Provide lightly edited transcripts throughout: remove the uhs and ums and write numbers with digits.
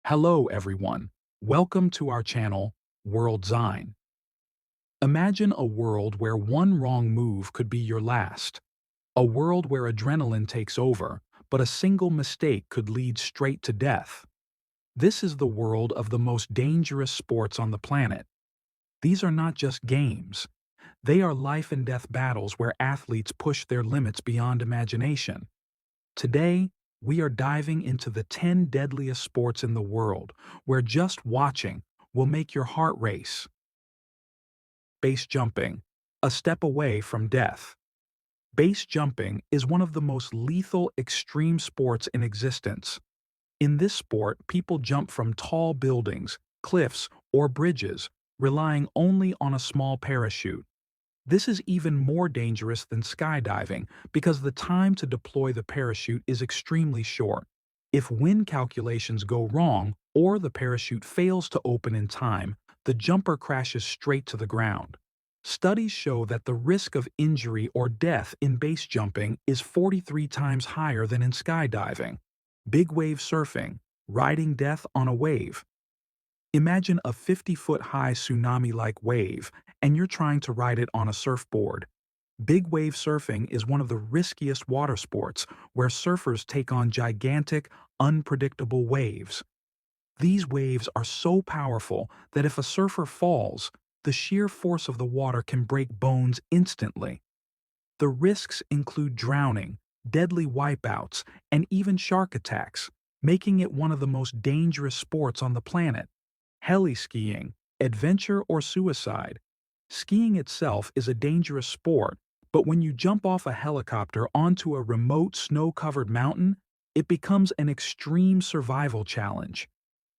Hello everyone, welcome to our channel, Worldzine. Imagine a world where one wrong move could be your last. A world where adrenaline takes over, but a single mistake could lead straight to death. This is the world of the most dangerous sports on the planet. These are not just games. They are life and death battles where athletes push their limits beyond imagination. Today, we are diving into the 10 deadliest sports in the world, where just watching will make your heart race. Base jumping, a step away from death. Base jumping is one of the most lethal extreme sports in existence. In this sport, people jump from tall buildings, cliffs, or bridges, relying only on a small parachute. This is even more dangerous than skydiving because the time to deploy the parachute is extremely short. If wind calculations go wrong or the parachute fails to open in time, the jumper crashes straight to the ground. Studies show that the risk of injury or death in base jumping is 43 times higher than in skydiving. Big wave surfing, riding death on a wave. Imagine a 50-foot-high tsunami-like wave, and you're trying to ride it on a surfboard. Big wave surfing is one of the riskiest water sports, where surfers take on gigantic, unpredictable waves. These waves are so powerful that if a surfer falls, the sheer force of the water can break bones instantly. The risks include drowning, deadly wipeouts, and even shark attacks, making it one of the most dangerous sports on the planet. Heli-skiing, adventure or suicide. Skiing itself is a dangerous sport, but when you jump off a helicopter onto a remote snow-covered mountain, it becomes an extreme survival challenge.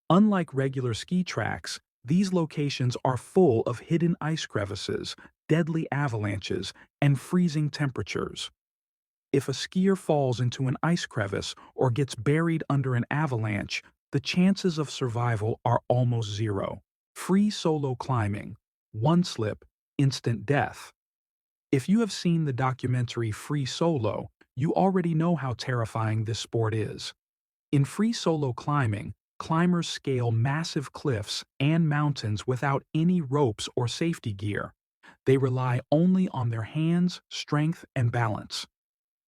Unlike regular ski tracks, these locations are full of hidden ice crevices, deadly avalanches, and freezing temperatures. If a skier falls into an ice crevice or gets buried under an avalanche, the chances of survival are almost zero. Free solo climbing. One slip, instant death. If you have seen the documentary Free Solo, you already know how terrifying this sport is. In free solo climbing, climbers scale massive cliffs and mountains without any ropes or safety gear. They rely only on their hands, strength, and balance.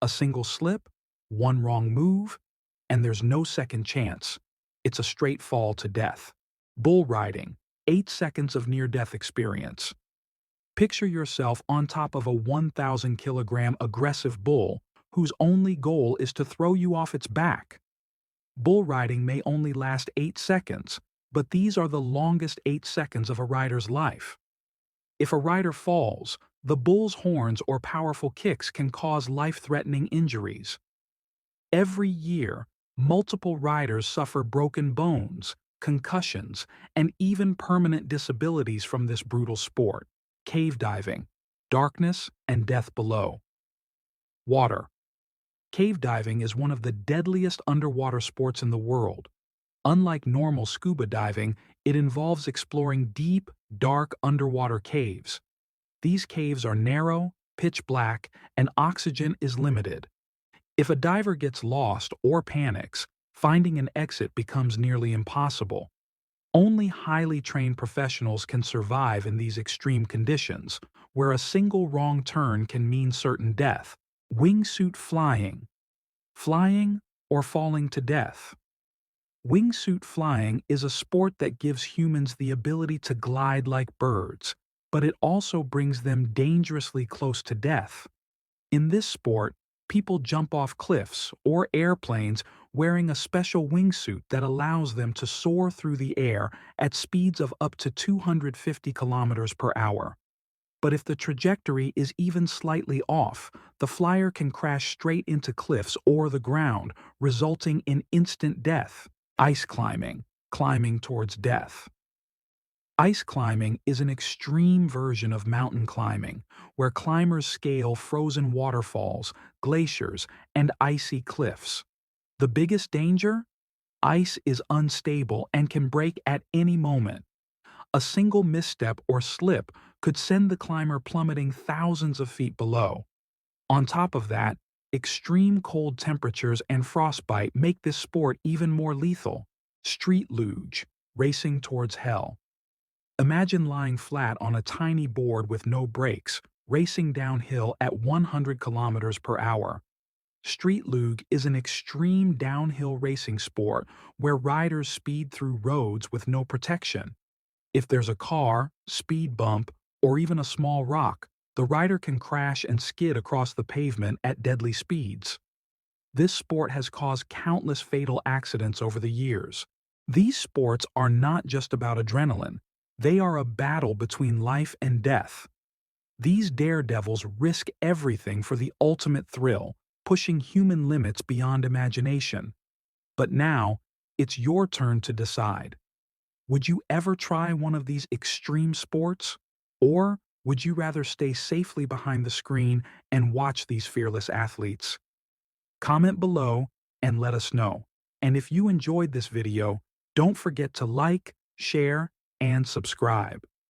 A single slip, one wrong move, and there's no second chance. It's a straight fall to death. Bull riding, 8 seconds of near-death experience. Picture yourself on top of a 1,000-kilogram aggressive bull whose only goal is to throw you off its back. Bull riding may only last 8 seconds, but these are the longest 8 seconds of a rider's life. If a rider falls, the bull's horns or powerful kicks can cause life-threatening injuries. Every year, multiple riders suffer broken bones, concussions, and even permanent disabilities from this brutal sport. Cave diving, darkness and death below. Water. Cave diving is one of the deadliest underwater sports in the world. Unlike normal scuba diving, it involves exploring deep, dark underwater caves. These caves are narrow, pitch black, and oxygen is limited. If a diver gets lost or panics, finding an exit becomes nearly impossible. Only highly trained professionals can survive in these extreme conditions, where a single wrong turn can mean certain death. Wingsuit flying. Flying or falling to death. Wingsuit flying is a sport that gives humans the ability to glide like birds, but it also brings them dangerously close to death. In this sport, people jump off cliffs or airplanes wearing a special wingsuit that allows them to soar through the air at speeds of up to 250 kilometers per hour. But if the trajectory is even slightly off, the flyer can crash straight into cliffs or the ground, resulting in instant death. Ice climbing, climbing towards death. Ice climbing is an extreme version of mountain climbing, where climbers scale frozen waterfalls, glaciers, and icy cliffs. The biggest danger? Ice is unstable and can break at any moment. A single misstep or slip could send the climber plummeting thousands of feet below. On top of that, extreme cold temperatures and frostbite make this sport even more lethal. Street luge, racing towards hell. Imagine lying flat on a tiny board with no brakes, racing downhill at 100 kilometers per hour. Street luge is an extreme downhill racing sport where riders speed through roads with no protection. If there's a car, speed bump, or even a small rock, the rider can crash and skid across the pavement at deadly speeds. This sport has caused countless fatal accidents over the years. These sports are not just about adrenaline, they are a battle between life and death. These daredevils risk everything for the ultimate thrill, pushing human limits beyond imagination. But now, it's your turn to decide. Would you ever try one of these extreme sports? Or would you rather stay safely behind the screen and watch these fearless athletes? Comment below and let us know. And if you enjoyed this video, don't forget to like, share, and subscribe.